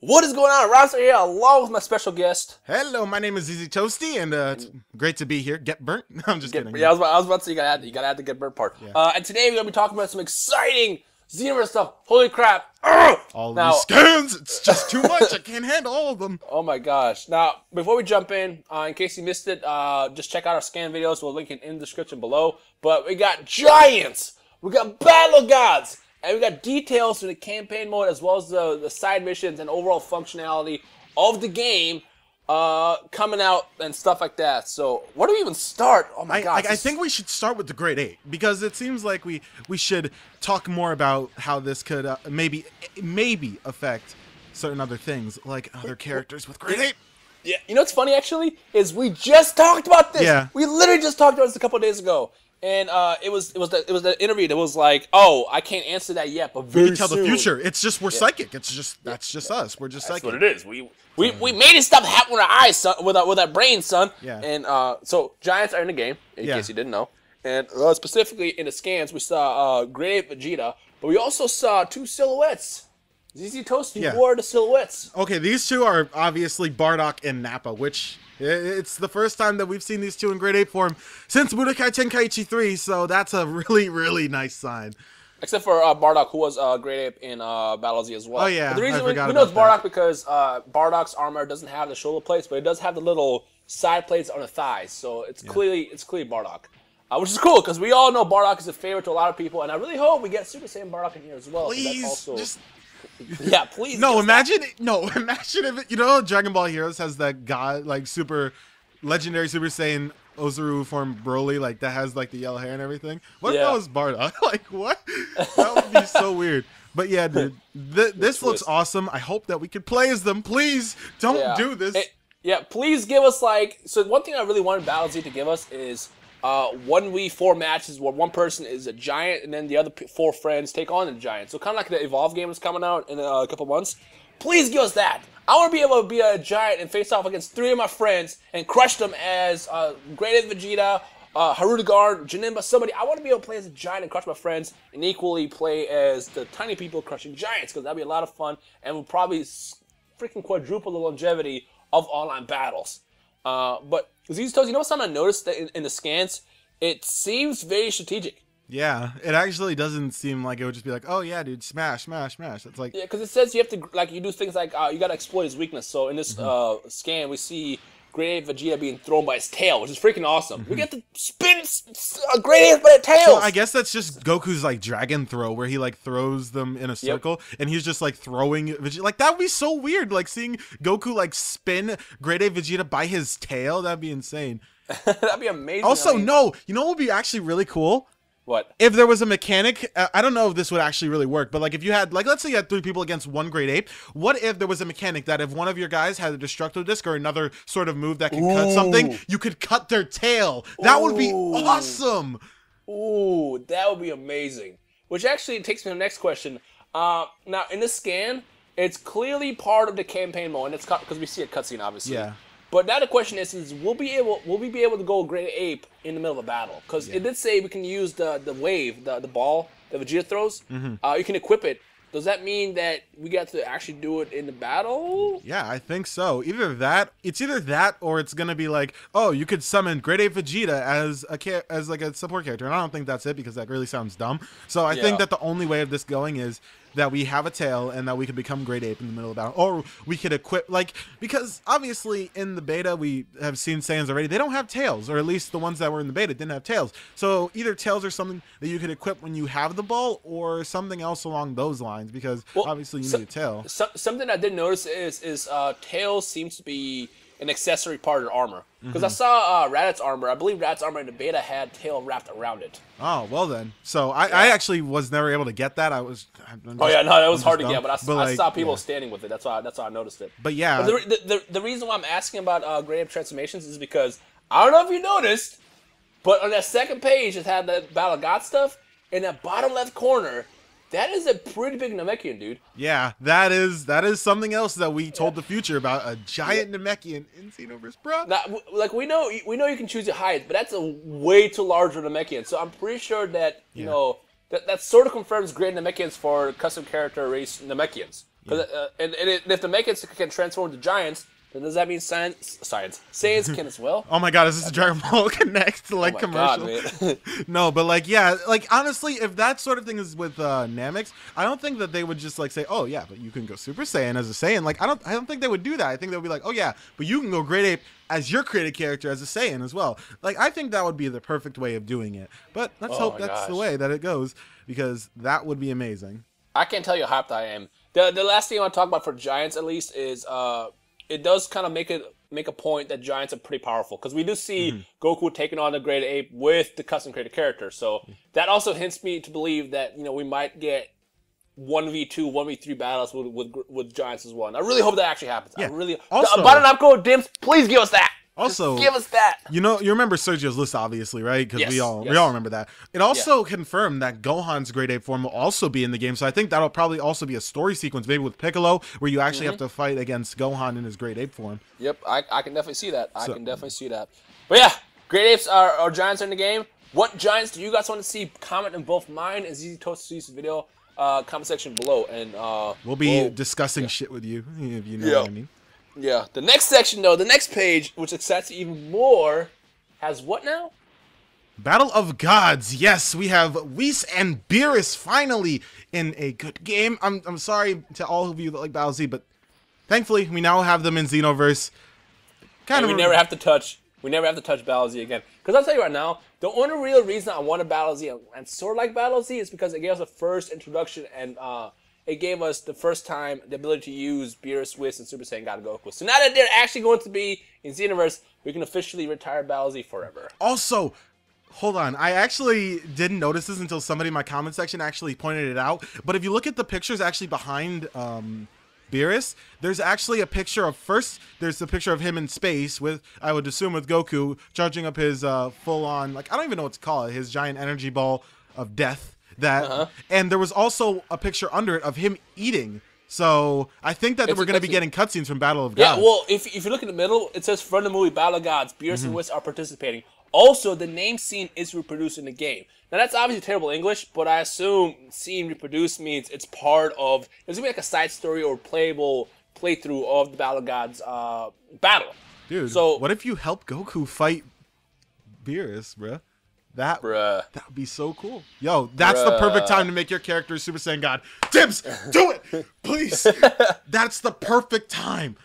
What is going on? Roster here along with my special guest. Hello, my name is ZZ Toasty, and it's great to be here. Get burnt? I'm just kidding. Yeah, I was about to say you gotta add the get burnt part. Yeah. And today we're gonna be talking about some exciting Xenoverse stuff. Holy crap! All these scans, it's just too much. I can't handle all of them. Oh my gosh! Now, before we jump in case you missed it, just check out our scan videos. We'll link it in the description below. But we got giants, we got battle gods, and we got details for the campaign mode as well as the side missions and overall functionality of the game coming out and stuff like that. So where do we even start? Oh my gosh. I think we should start with the Great Ape, because it seems like we should talk more about how this could maybe affect certain other things, like other characters with Great Ape. Yeah, you know what's funny actually is we just talked about this. Yeah. We literally just talked about this a couple of days ago. And it was the interview that was like, oh, I can't answer that yet, but very We can tell soon. the future. It's just we're psychic. It's just that's just us. We're just That's psychic. what it is. We made this stuff happen with our eyes, son, with our brains, son. Yeah. And so giants are in the game, in case you didn't know. And specifically in the scans, we saw Great Ape Vegeta, but we also saw two silhouettes. ZZ Toasty wore the silhouettes. Okay, these two are obviously Bardock and Nappa, which it's the first time that we've seen these two in Great Ape form since Budokai Tenkaichi 3, so that's a really, really nice sign. Except for Bardock, who was Great Ape in Battle Z as well. Oh, yeah, But the reason I we forgot know it's about Bardock because Bardock's armor doesn't have the shoulder plates, but it does have the little side plates on the thighs, so it's clearly Bardock. Which is cool, because we all know Bardock is a favorite to a lot of people, and I really hope we get Super Saiyan Bardock in here as well. Please, that's also... just... Yeah, please. No, imagine if it, Dragon Ball Heroes has that god, like legendary Super Saiyan Ozaru form Broly, like that has like the yellow hair and everything. What if that was Bardock? Like what? That would be so weird. But yeah, dude, this looks awesome. I hope that we could play as them. Please don't do this. Please give us so one thing I really wanted Battle Z to give us is 1v4 matches where one person is a giant and then the other 4 friends take on the giant. So kind of like the Evolve game that's coming out in a couple months. Please give us that. I want to be able to be a giant and face off against 3 of my friends and crush them as Great Ape Vegeta, Harudegarn, Janemba, somebody. I want to be able to play as a giant and crush my friends and equally play as the tiny people crushing giants, because that'd be a lot of fun and will probably freaking quadruple the longevity of online battles. But ZZ Toast, you know what something I noticed that in the scans? It seems very strategic. Yeah, it actually doesn't seem like it would just be like, oh yeah, dude, smash, smash, smash. It's like, yeah, because it says you have to you do things like you gotta exploit his weakness. So in this scan, we see Great Ape Vegeta being thrown by his tail, which is freaking awesome. We get to spin Great Ape by the tail. So I guess that's just Goku's like dragon throw, where he like throws them in a circle, and he's just like throwing Vegeta. Like that would be so weird, like seeing Goku like spin Great Ape Vegeta by his tail. That'd be insane. That'd be amazing. Also, no, you know what would be actually really cool? What? If there was a mechanic, I don't know if this would actually really work, but like if you had, like let's say you had 3 people against 1 Great Ape, what if there was a mechanic that if one of your guys had a Destructo Disc or another sort of move that could cut something, you could cut their tail? That would be awesome! Ooh, that would be amazing. Which actually takes me to the next question. Now, in this scan, it's clearly part of the campaign mode, and it's because we see a cutscene, obviously. Yeah. But now the question is will we be able to go Great Ape in the middle of a battle? Because it did say we can use the wave, the ball that Vegeta throws. You can equip it. Does that mean that we got to actually do it in the battle? Yeah, I think so. It's either that or it's gonna be like, oh, you could summon Great Ape Vegeta as like a support character, and I don't think that's it because that really sounds dumb. So I think that the only way of this going is that we have a tail and that we could become Great Ape in the middle of battle, or we could equip because obviously in the beta we have seen Saiyans already. They don't have tails, or at least the ones that were in the beta didn't have tails. So either tails are something that you could equip when you have the ball, or something else along those lines, because obviously you need a tail. Something I did notice is tails seems to be an accessory part of the armor. Because I saw Raditz armor. I believe Raditz armor in the beta had tail wrapped around it. Oh, well then. So I actually was never able to get that. That was hard to get, but I saw people standing with it. That's why I noticed it. But yeah. But the reason why I'm asking about Great Ape Transformations is because, I don't know if you noticed, but on that second page it had that Battle of God stuff. In that bottom left corner, that is a pretty big Namekian, dude. Yeah, that is something else that we told the future about, a giant Namekian in Xenoverse, bro. Now, like we know you can choose your height, but that's a way too larger Namekian. So I'm pretty sure that you know that sort of confirms great Namekians for custom character race Namekians. Cause, and if the mechans can transform into giants, then does that mean Saiyans can as well? Oh my god, is this a Dragon Ball Connect like commercial? God, No, but like yeah, like honestly, if that sort of thing is with Namex, I don't think that they would just like say, oh yeah, but you can go Super Saiyan as a Saiyan. Like I don't think they would do that. I think they would be like, oh yeah, but you can go Great Ape as your created character as a Saiyan as well. Like I think that would be the perfect way of doing it. But let's hope that's the way that it goes, because that would be amazing. I can't tell you how hyped I am. The last thing I want to talk about for giants at least is it does kind of make a point that giants are pretty powerful, because we do see Goku taking on the Great Ape with the custom created character. So that also hints me to believe that we might get 1v2, 1v3 battles with giants as well. And I really hope that actually happens. Yeah. I really Also, Namco Dims, please give us that. Also, just give us that. You remember Sergio's list, obviously, right? Because we all remember that. It also confirmed that Gohan's Great Ape form will also be in the game. So I think that'll probably also be a story sequence, maybe with Piccolo, where you actually have to fight against Gohan in his Great Ape form. Yep, I can definitely see that. I can definitely see that. But yeah, Great Apes are giants in the game. What giants do you guys want to see? Comment in both mine and ZZ Toast's video comment section below, and we'll be discussing shit with you, if you know what I mean. Yeah, the next section though, the next page, which excites you even more, has what now? Battle of Gods. Yes, we have Whis and Beerus finally in a good game. I'm sorry to all of you that like Battle Z, but thankfully we now have them in Xenoverse. We never have to touch Battle Z again. Because I'll tell you right now, the only real reason I wanted Battle Z and sort of like Battle Z is because it gave us a first introduction, and it gave us the first time the ability to use Beerus, Whis, and Super Saiyan God Goku. So now that they're actually going to be in Xenoverse, we can officially retire Battle Z forever. Also, hold on. I actually didn't notice this until somebody in my comment section actually pointed it out. But if you look at the pictures actually behind Beerus, there's actually a picture of there's the picture of him in space with, I would assume, with Goku charging up his full-on, like, I don't even know what to call it, his giant energy ball of death. And there was also a picture under it of him eating. So I think that we're going to be getting cutscenes from Battle of Gods. Yeah, well, if you look in the middle, it says from the movie Battle of Gods, Beerus and Whis are participating. Also, the name scene is reproduced in the game. Now, that's obviously terrible English, but I assume scene reproduced means it's part of, it's going to be like a side story or playable playthrough of the Battle of Gods battle. Dude, so what if you help Goku fight Beerus, bruh? That would be so cool. Yo, that's the perfect time to make your character Super Saiyan God. Dibs, do it, please. That's the perfect time.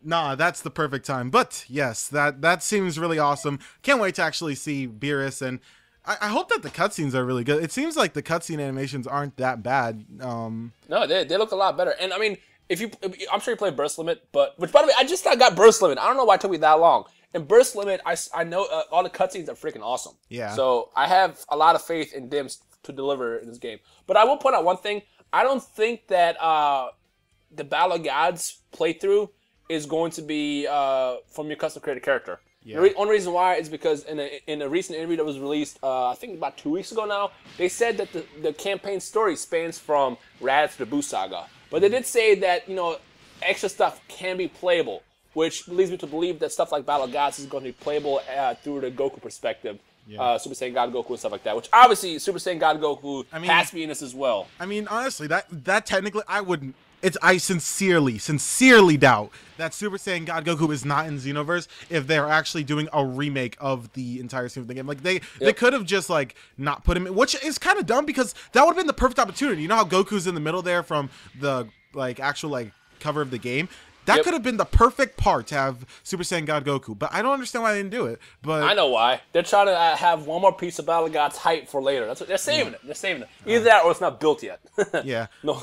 Nah, that's the perfect time. But yes, that seems really awesome. Can't wait to actually see Beerus, and I hope that the cutscenes are really good. It seems like the cutscene animations aren't that bad. No, they look a lot better. And I mean, I'm sure you played Burst Limit, which by the way, I just got Burst Limit. I don't know why it took me that long. In Burst Limit, I know all the cutscenes are freaking awesome. Yeah. So I have a lot of faith in Dims to deliver in this game. But I will point out one thing. I don't think that the Battle of Gods playthrough is going to be from your custom created character. Yeah. The only reason why is because in a recent interview that was released, I think about 2 weeks ago now, they said that the campaign story spans from Raditz to the Buu Saga. But they did say that, extra stuff can be playable, which leads me to believe that stuff like Battle of Gods is going to be playable through the Goku perspective. Yeah. Super Saiyan God Goku and stuff like that, which obviously Super Saiyan God Goku has to be in this as well. I mean, honestly, that technically, I sincerely doubt that Super Saiyan God Goku is not in Xenoverse if they're actually doing a remake of the entire scene of the game. Like, they could have just, like, not put him in, which is kind of dumb because that would have been the perfect opportunity. You know how Goku's in the middle there from the, like, actual, like, cover of the game? That could have been the perfect part to have Super Saiyan God Goku, but I don't understand why they didn't do it. But I know why. They're trying to have one more piece of Battle of Gods hype for later. That's what they're saving it. They're saving it. Either that or it's not built yet. Yeah. No,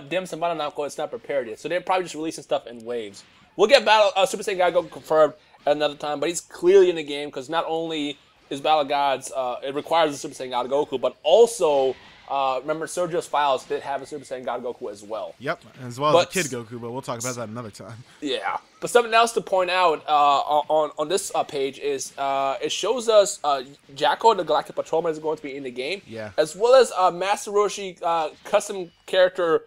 Dims and Battle Namco, it's not prepared yet. So they're probably just releasing stuff in waves. We'll get Super Saiyan God Goku confirmed at another time, but he's clearly in the game because not only is Battle of Gods, it requires a Super Saiyan God Goku, but also remember, Sergio's files did have a Super Saiyan God Goku as well. Yep, as well as a Kid Goku, but we'll talk about that another time. Yeah, but something else to point out on this page is it shows us Jacko, the Galactic Patrolman, is going to be in the game. Yeah. As well as Master Roshi custom character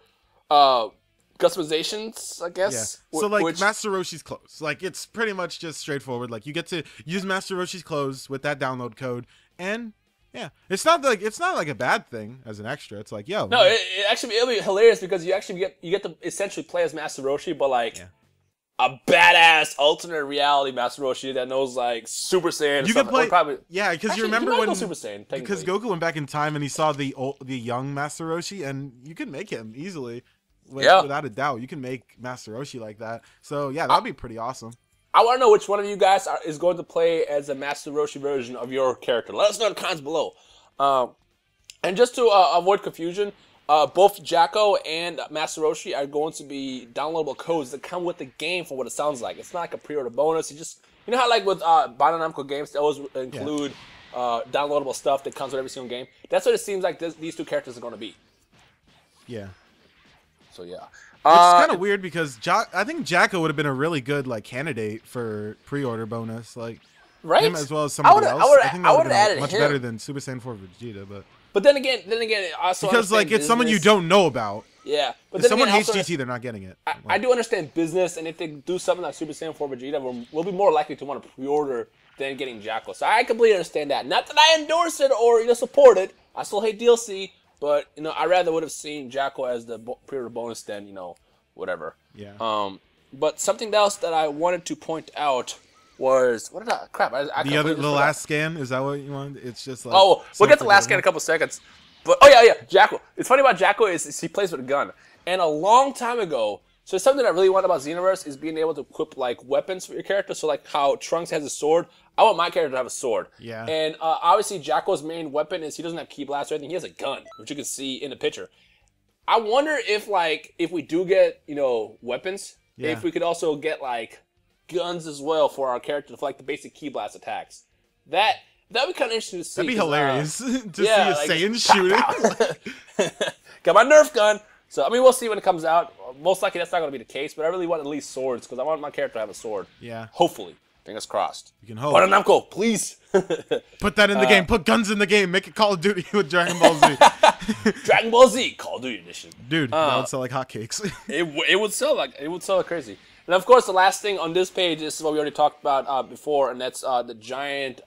customizations, I guess. Yeah. So, like, Master Roshi's clothes. Like, it's pretty much just straightforward. Like, you get to use Master Roshi's clothes with that download code, and Yeah, it's not like a bad thing as an extra. It's like, yo, no, it'll be hilarious because you actually get to essentially play as Master Roshi, but like a badass alternate reality Master Roshi that knows like Super Saiyan. You can play, probably because you remember when Super Saiyan, because Goku went back in time and he saw the young Master Roshi, and you can make him easily, without a doubt. You can make Master Roshi like that. So yeah, that'd be pretty awesome. I want to know which one of you guys is going to play as a Master Roshi version of your character. Let us know in the comments below. And just to avoid confusion, both Jacko and Master Roshi are going to be downloadable codes that come with the game for what it sounds like. It's not like a pre-order bonus. You know how like with Bandai Namco games, they always include downloadable stuff that comes with every single game? That's what it seems like these two characters are going to be. Yeah. So yeah. It's kind of weird because I think Jacko would have been a really good like candidate for pre-order bonus, like him as well as somebody else. I think that would have been much better than Super Saiyan 4 Vegeta, but then again, also because like it's someone you don't know about. Yeah, but if someone hates GT, they're not getting it. I do understand business, and if they do something like Super Saiyan 4 Vegeta, we'll be more likely to want to pre-order than getting Jacko. So I completely understand that. Not that I endorse it or support it. I still hate DLC. But, I rather would have seen Jacko as the pre-order bonus than, whatever. Yeah. But something else that I wanted to point out was, what did I, crap. The last scan, is that what you want? It's just like. Oh, we'll get to the last scan in a couple seconds. But, yeah, Jacko. It's funny about Jacko is he plays with a gun. And a long time ago, so something I really want about Xenoverse is being able to equip, like, weapons for your character. So, like, how Trunks has a sword. I want my character to have a sword. Yeah. And obviously, Jacko's main weapon is he doesn't have key blast or anything. He has a gun, which you can see in the picture. I wonder if we do get, weapons, if we could also get, like, guns as well for our character for, like, the basic key blast attacks. That'd be kind of interesting to see. That'd be hilarious to see a Saiyan shooting. Got my Nerf gun. So, we'll see when it comes out. Most likely that's not going to be the case, but I really want at least swords because I want my character to have a sword. Yeah. Hopefully. Fingers crossed. You can hope. Bandai Namco, please. Put that in the game. Put guns in the game. Make it Call of Duty with Dragon Ball Z. Dragon Ball Z Call of Duty edition. Dude, that would sell like hotcakes. it would sell like crazy. And of course, the last thing on this page this is what we already talked about before, and that's the giant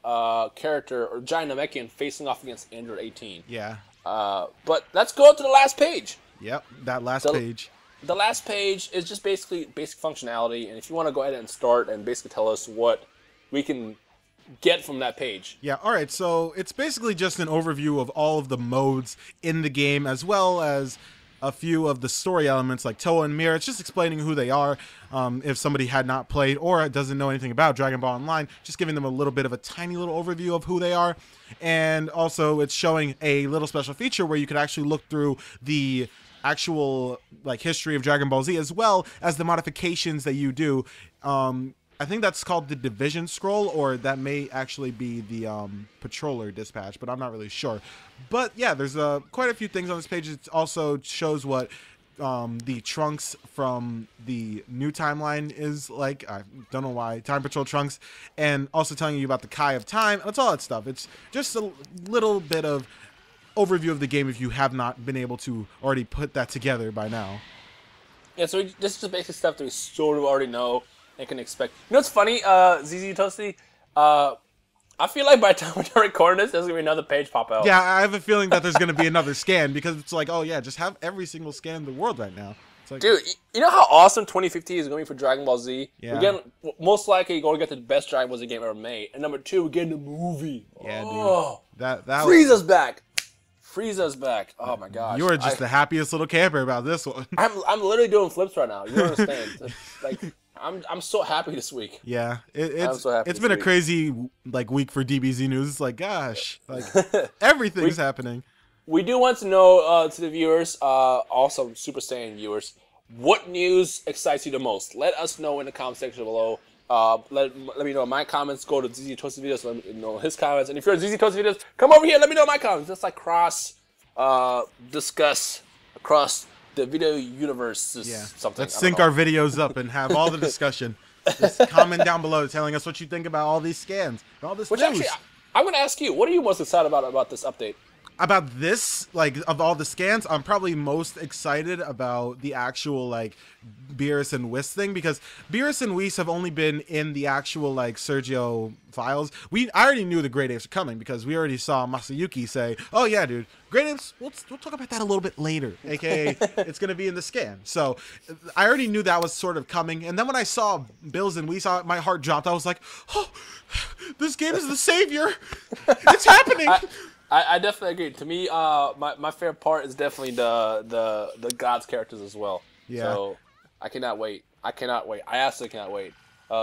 character or giant Namekian facing off against Android 18. Yeah. But let's go to the last page. Yep, that last page. The last page is just basically basic functionality, and if you want to go ahead and start and basically tell us what we can get from that page. Yeah, all right, so it's basically just an overview of all of the modes in the game, as well as a few of the story elements like Toa and Mira. It's just explaining who they are. If somebody had not played or doesn't know anything about Dragon Ball Online, just giving them a little bit of a tiny little overview of who they are. And also it's showing a little special feature where you could actually look through the actual like history of Dragon Ball Z as well as the modifications that you do. I think that's called the Division Scroll, or that may actually be the Patroller Dispatch, but I'm not really sure. But yeah, there's quite a few things on this page. It also shows what the Trunks from the new timeline is like. I don't know why. Time Patrol Trunks. And also telling you about the Kai of Time. That's all that stuff. It's just a little bit of overview of the game if you have not been able to already put that together by now. Yeah, so this is the basic stuff that we sort of already know and can expect. You know what's funny, ZZ Toasty? I feel like by the time we're recording this, there's going to be another page pop out. Yeah, I have a feeling that there's going to be another scan because it's like, oh yeah, just have every single scan in the world right now. It's like, dude, you know how awesome 2015 is going to be for Dragon Ball Z? Yeah. We're getting, most likely, you're going to get the best Dragon Ball Z game ever made. And number two, we're getting a movie. Yeah, dude. That Frieza's back. Frieza's back. Oh my gosh. You are just the happiest little camper about this one. I'm literally doing flips right now. You don't understand. Like, I'm so happy this week. Yeah, it's been a crazy like week for DBZ news. It's like, gosh, like everything's happening. We do want to know to the viewers, also Super Saiyan viewers, what news excites you the most? Let us know in the comment section below. Let me know my comments. Go to ZZ Toasted Videos. Let me know his comments. And if you're ZZ Toasted Videos, come over here. Let me know my comments. Just like discuss across the video universe. Yeah. Something. Let's sync our videos up and have all the discussion. Just comment down below telling us what you think about all these scans and all this news. Actually, I'm going to ask you, what are you most excited about this update? about this, like, of all the scans, I'm probably most excited about the actual, like, Beerus and Whis thing, because Beerus and Whis have only been in the actual, like, Sergio files. I already knew the Great Apes are coming, because we already saw Masayuki say, oh yeah, dude, Great Apes, we'll talk about that a little bit later, aka it's gonna be in the scan. So I already knew that was sort of coming, and then when I saw Bills and Whis, my heart dropped. I was like, oh, this game is the savior. It's happening. I definitely agree. To me, my favorite part is definitely the gods characters as well. Yeah. So I cannot wait. I absolutely cannot wait.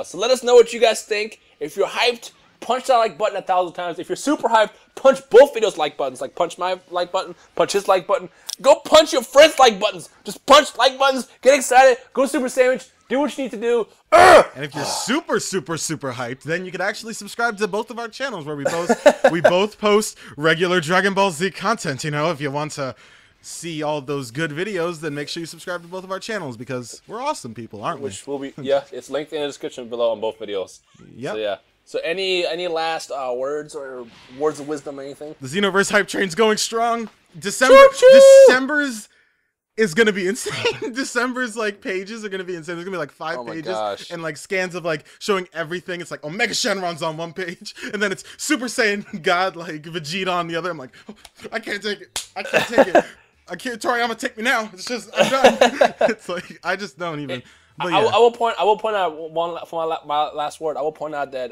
So let us know what you guys think. If you're hyped, punch that like button 1,000 times. If you're super hyped, punch both videos like buttons. Like punch my like button, punch his like button. Go punch your friends' like buttons. Just punch like buttons. Get excited. Go Super Sandwich. Do what you need to do. And if you're super hyped, then you can actually subscribe to both of our channels where we both post regular Dragon Ball Z content. You know, if you want to see all those good videos, then make sure you subscribe to both of our channels, because we're awesome people, aren't we? Which will be, yeah, it's linked in the description below on both videos. Yep. So yeah. So any last words or words of wisdom or anything? The Xenoverse hype train's going strong. Choo-choo! December's is gonna be insane. December's like pages are gonna be insane. There's gonna be like 5 pages gosh. and like scans of like showing everything. It's like Omega Shenron's on one page, and then it's Super Saiyan God like Vegeta on the other. I'm like, oh, I can't take it. I can't. Toriyama, take me now. It's just I'm done. It's like I just don't even. But yeah. I will point out one for my last word. I will point out that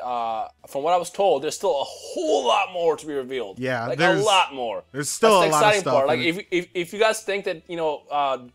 from what I was told, there's still a whole lot more to be revealed. Yeah, like a lot more. There's still That's a lot of stuff. Part. Like if you guys think that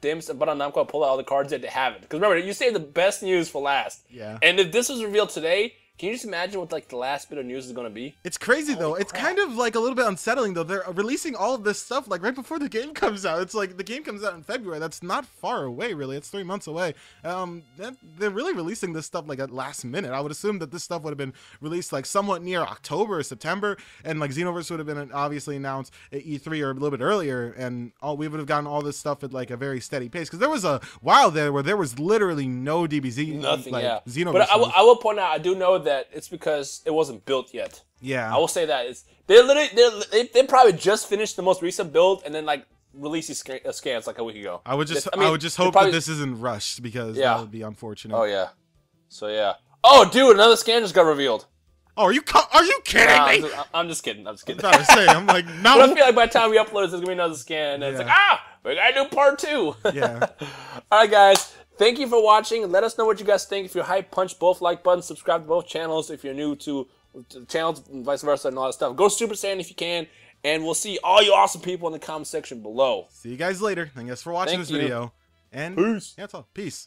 Dims and Button Namco pulled out all the cards that they haven't, because remember you saved the best news for last. Yeah. And if this was revealed today, can you just imagine what like the last bit of news is gonna be? It's crazy though. It's kind of like a little bit unsettling though. They're releasing all of this stuff like right before the game comes out. It's like the game comes out in February. That's not far away really. It's 3 months away. They're really releasing this stuff like at last minute. I would assume that this stuff would have been released like somewhat near October or September, and like Xenoverse would have been obviously announced at E3 or a little bit earlier, and we would have gotten all this stuff at like a very steady pace, because there was a while there where there was literally no DBZ, nothing, like, yeah. Xenoverse. But I will point out, I do know that it's because it wasn't built yet. Yeah, I will say that they probably just finished the most recent build and then like released these scans like a week ago. I would just hope that this isn't rushed, because that would be unfortunate. Oh yeah, so yeah. Oh dude, another scan just got revealed. Oh, are you kidding me? I'm just kidding. I'm about to say, I'm like, no. But I feel like by the time we upload this, there's gonna be another scan, and it's like, we gotta do part 2. Yeah. All right, guys. Thank you for watching. Let us know what you guys think. If you're hyped, punch both like buttons. Subscribe to both channels if you're new to the channels, and vice versa, and all that stuff. Go Super Saiyan if you can, and we'll see all you awesome people in the comment section below. See you guys later. Thanks for watching this video. And peace. yeah, that's all. Peace.